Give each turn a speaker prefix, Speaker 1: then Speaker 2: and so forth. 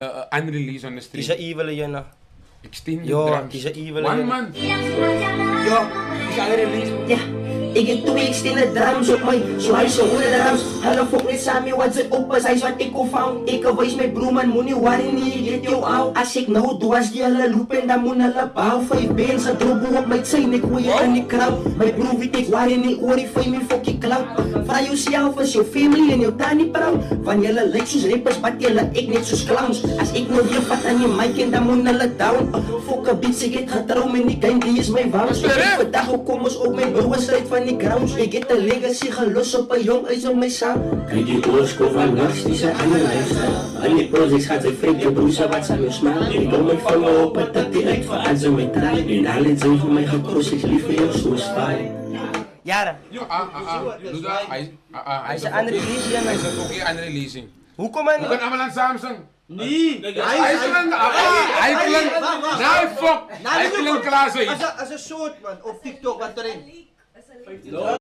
Speaker 1: unreleased on the street.
Speaker 2: Is evil yan na.
Speaker 1: Extended
Speaker 2: Yo,
Speaker 1: drums.
Speaker 2: is evil
Speaker 1: 1
Speaker 2: yan.
Speaker 1: month.
Speaker 3: Yo,
Speaker 1: Is unreleased.
Speaker 3: yeah. Ik heb 2 weeks in de drums op mij, zo hij zo hoe de drums. Hallo fok net samen, wat ze open zijn, wat ik al found. Ik wijs mijn broer man, moet niet worry nie, get jou out. Als ik nou doe, als die hulle loop en dan moet hulle bouw. 5 bands, ze droppen op my zijn, ik gooi je in die crowd. Mijn broer weet ik worry nie, oor die fame en fok je cloud. Vraag jouself, is jou family en jou tannie proud. Van julle lyk soos rappers, wat julle ek net soos clowns. Als ik nou weer vat aan je mic en dan moet hulle down. Fok een beats, ik het getrouw met die game, die is mijn wans. Vandaag ook kom ons op mijn broer, strijd van die grounds. Ik het een legacy gelos op een jong uit op mijn saam.
Speaker 4: Kijk die oorskool van nachts, die zijn aan de lijst. Al die projects gaat zijn fake, je broer, wat zijn je smaak. Ik kom met van me op, het dat direct voor aan zijn mijn trein. En alle zijn voor mij gekost, ik lief voor jou zoals fijn.
Speaker 3: Jaren.
Speaker 1: Doe dat. Hij
Speaker 3: is unreleased, ja,
Speaker 1: Hij is ook unreleasing.
Speaker 3: Hoe kom je?
Speaker 1: We kunnen allemaal aan Samsung.
Speaker 5: Nee!
Speaker 1: Hij klinkt klaar zoiets.
Speaker 5: Als een soort man op TikTok wat erin.